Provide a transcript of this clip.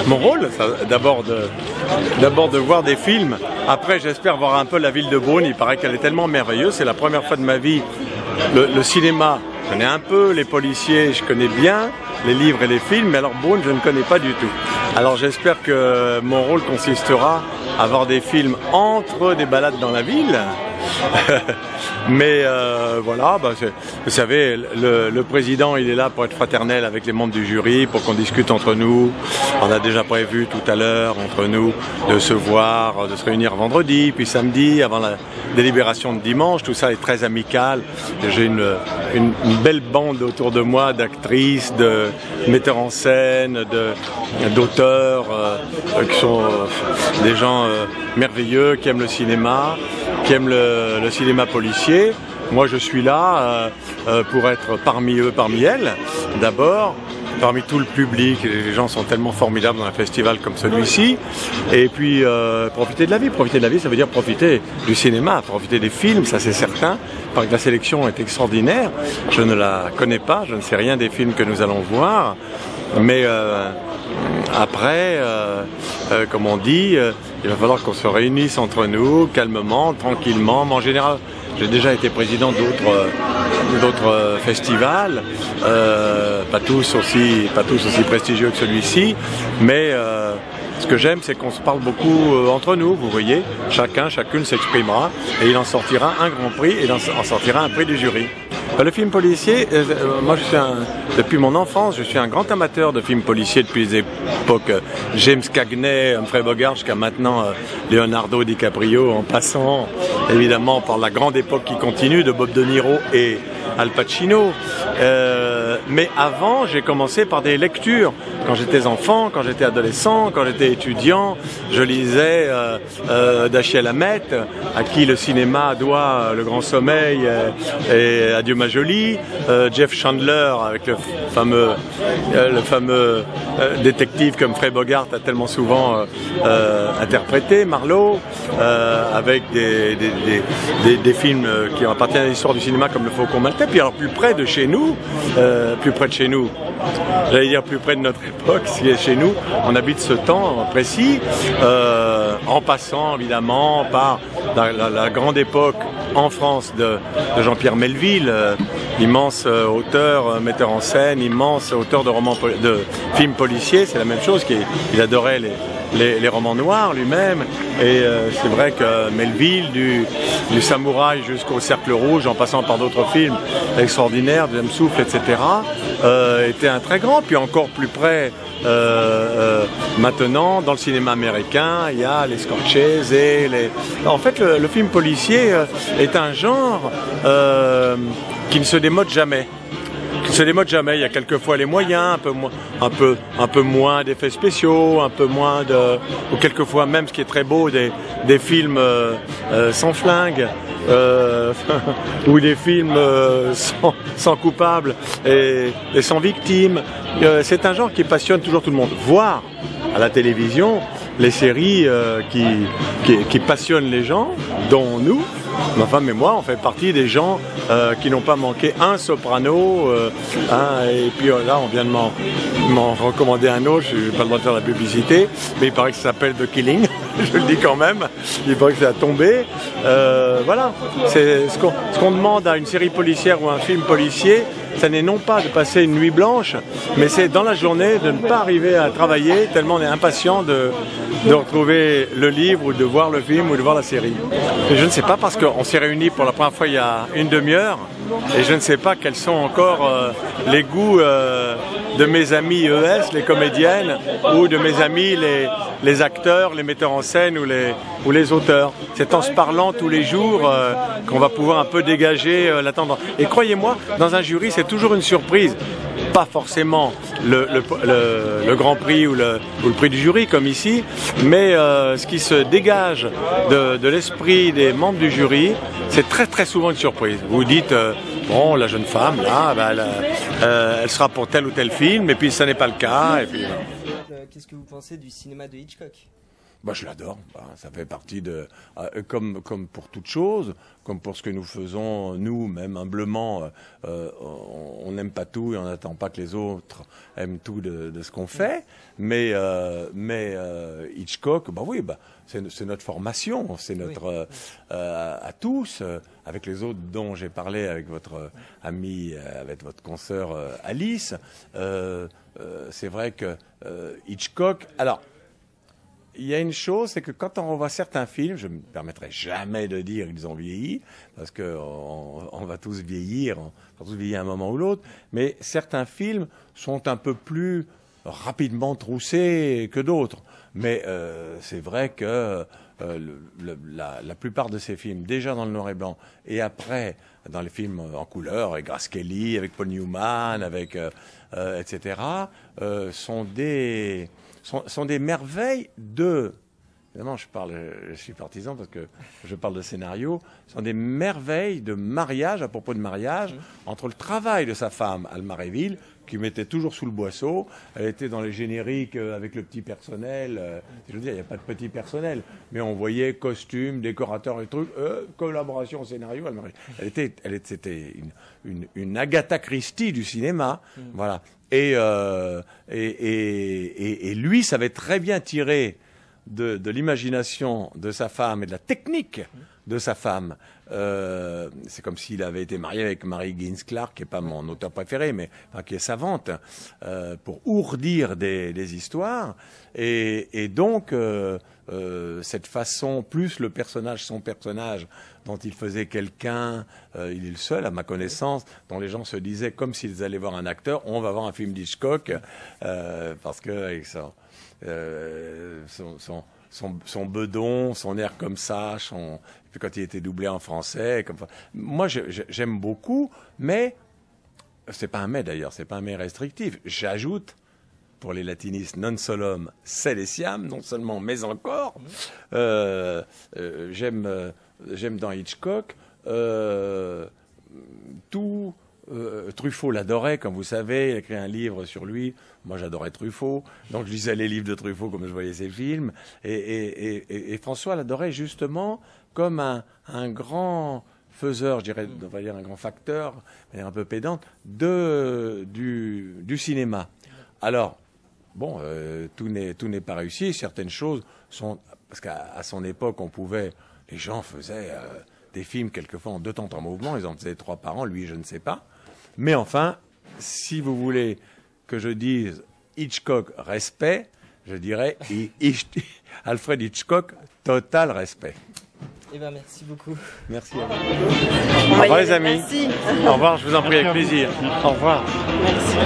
Mon rôle, d'abord de voir des films. Après, j'espère voir un peu la ville de Beaune. Il paraît qu'elle est tellement merveilleuse. C'est la première fois de ma vie. Le cinéma, je connais un peu. Les policiers, je connais bien. Les livres et les films. Mais alors Beaune, je ne connais pas du tout. Alors j'espère que mon rôle consistera à voir des films entre des balades dans la ville. Mais voilà, vous savez, le président, il est là pour être fraternel avec les membres du jury, pour qu'on discute entre nous. On a déjà prévu tout à l'heure, entre nous, de se voir, de se réunir vendredi, puis samedi, avant la délibération de dimanche. Tout ça est très amical. J'ai une belle bande autour de moi d'actrices, de metteurs en scène, d'auteurs, qui sont des gens merveilleux, qui aiment le cinéma, qui aiment le cinéma policier. Moi, je suis là pour être parmi eux, parmi elles, d'abord, parmi tout le public. Les gens sont tellement formidables dans un festival comme celui-ci. Et puis, profiter de la vie. Profiter de la vie, ça veut dire profiter du cinéma, profiter des films, ça c'est certain. Parce que la sélection est extraordinaire. Je ne la connais pas, je ne sais rien des films que nous allons voir. Mais après, comme on dit, il va falloir qu'on se réunisse entre nous, calmement, tranquillement. Mais en général, j'ai déjà été président d'autres festivals, pas tous aussi prestigieux que celui-ci, mais ce que j'aime, c'est qu'on se parle beaucoup entre nous, vous voyez. Chacune s'exprimera et il en sortira un grand prix et il en sortira un prix du jury. Le film policier, moi depuis mon enfance, je suis un grand amateur de films policiers depuis les époques James Cagney, Humphrey Bogart, jusqu'à maintenant Leonardo DiCaprio, en passant évidemment par la grande époque qui continue de Bob De Niro et Al Pacino. Mais avant, j'ai commencé par des lectures. Quand j'étais enfant, quand j'étais adolescent, quand j'étais étudiant, je lisais Dashiell Hammett, à qui le cinéma doit Le Grand Sommeil et Adieu ma jolie, Jeff Chandler avec le fameux détective comme Humphrey Bogart a tellement souvent interprété, Marlowe, avec des films qui appartiennent à l'histoire du cinéma comme Le Faucon Maltais. Puis alors plus près de chez nous, j'allais dire plus près de notre époque, ce qui est chez nous, on habite ce temps précis, en passant évidemment par la grande époque en France de Jean-Pierre Melville, immense auteur, metteur en scène, immense auteur de films policiers. C'est la même chose, il adorait les romans noirs lui-même, et c'est vrai que Melville, du Samouraï jusqu'au Cercle Rouge, en passant par d'autres films extraordinaires, Deuxième Souffle, etc., était un très grand. Puis encore plus près, maintenant, dans le cinéma américain, il y a les Scorsese et En fait, le film policier est un genre qui ne se démode jamais. Il y a quelquefois les moyens, un peu moins d'effets spéciaux, un peu moins ou quelquefois même, ce qui est très beau, des films sans flingue, ou des films sans coupables et sans victimes. C'est un genre qui passionne toujours tout le monde. Voir à la télévision les séries qui passionnent les gens, dont nous. Ma femme et moi, on fait partie des gens qui n'ont pas manqué un Soprano, et puis là, on vient de m'en recommander un autre. Je n'ai pas le droit de faire la publicité, mais il paraît que ça s'appelle The Killing. Je le dis quand même. Il paraît que ça a tombé. Voilà. C'est ce qu'on demande à une série policière ou un film policier. Ça n'est non pas de passer une nuit blanche, mais c'est dans la journée de ne pas arriver à travailler tellement on est impatient de retrouver le livre ou de voir le film ou de voir la série. Et je ne sais pas, parce qu'on s'est réunis pour la première fois il y a une demi-heure et je ne sais pas quels sont encore les goûts de mes amis ES, les comédiennes, ou de mes amis les acteurs, les metteurs en scène ou les auteurs. C'est en se parlant tous les jours qu'on va pouvoir un peu dégager la tendance. Et croyez-moi, dans un jury, c'est toujours une surprise. Pas forcément le grand prix ou le prix du jury comme ici, mais ce qui se dégage de l'esprit des membres du jury, c'est très très souvent une surprise. Vous vous dites, bon, la jeune femme, là, elle sera pour tel ou tel film, et puis ça n'est pas le cas. Et puis, Qu'est-ce que vous pensez du cinéma de Hitchcock ? Je l'adore. Ça fait partie de... comme pour toute chose, comme pour ce que nous faisons, nous, même humblement, on n'aime pas tout et on n'attend pas que les autres aiment tout de ce qu'on fait. Mais Hitchcock, c'est notre formation, c'est notre... à tous, avec les autres dont j'ai parlé, avec votre amie, avec votre consoeur Alice, c'est vrai que Hitchcock... Alors, il y a une chose, c'est que quand on revoit certains films, je ne me permettrai jamais de dire qu'ils ont vieilli, parce qu'on va tous vieillir, on va tous vieillir à un moment ou l'autre, mais certains films sont un peu plus rapidement troussés que d'autres. Mais c'est vrai que la plupart de ces films, déjà dans le noir et blanc, et après dans les films en couleur, avec Grace Kelly, avec Paul Newman, avec etc., sont des merveilles de... Évidemment, je suis partisan parce que je parle de scénario. Ce sont des merveilles de mariage, à propos de mariage, entre le travail de sa femme, Alma Reville, qui mettait toujours sous le boisseau. Elle était dans les génériques avec le petit personnel. Je veux dire, il n'y a pas de petit personnel, mais on voyait costumes, décorateurs et trucs, collaboration au scénario. C'était une Agatha Christie du cinéma. Voilà. Et lui savait très bien tirer de l'imagination de sa femme et de la technique de sa femme. C'est comme s'il avait été marié avec Mary Higgins Clark, qui n'est pas mon auteur préféré, mais qui est savante, pour ourdir des histoires. Et donc, cette façon, plus le personnage, son personnage, dont il faisait quelqu'un, il est le seul, à ma connaissance, dont les gens se disaient, comme s'ils allaient voir un acteur, on va voir un film d'Hitchcock, parce que avec son bedon, son air comme ça, et puis quand il était doublé en français, moi j'aime beaucoup, mais c'est pas un mais d'ailleurs, c'est pas un mais restrictif. J'ajoute, pour les latinistes, non solum sed essiam, non seulement mais encore. J'aime dans Hitchcock tout. Truffaut l'adorait, comme vous savez, il a écrit un livre sur lui. Moi, j'adorais Truffaut, donc je lisais les livres de Truffaut comme je voyais ses films. Et François l'adorait justement comme un grand faiseur, je dirais, on va dire un grand facteur, de manière un peu pédante, du cinéma. Alors, bon, tout n'est pas réussi. Certaines choses sont... Parce qu'à son époque, les gens faisaient des films quelquefois en 2 temps en mouvement, ils en faisaient 3 par an, lui, je ne sais pas. Mais enfin, si vous voulez que je dise Hitchcock respect, je dirais Alfred Hitchcock total respect. Eh bien, merci beaucoup. Merci à vous. Au revoir les amis. Merci. Au revoir, je vous en prie, avec plaisir. Au revoir. Merci.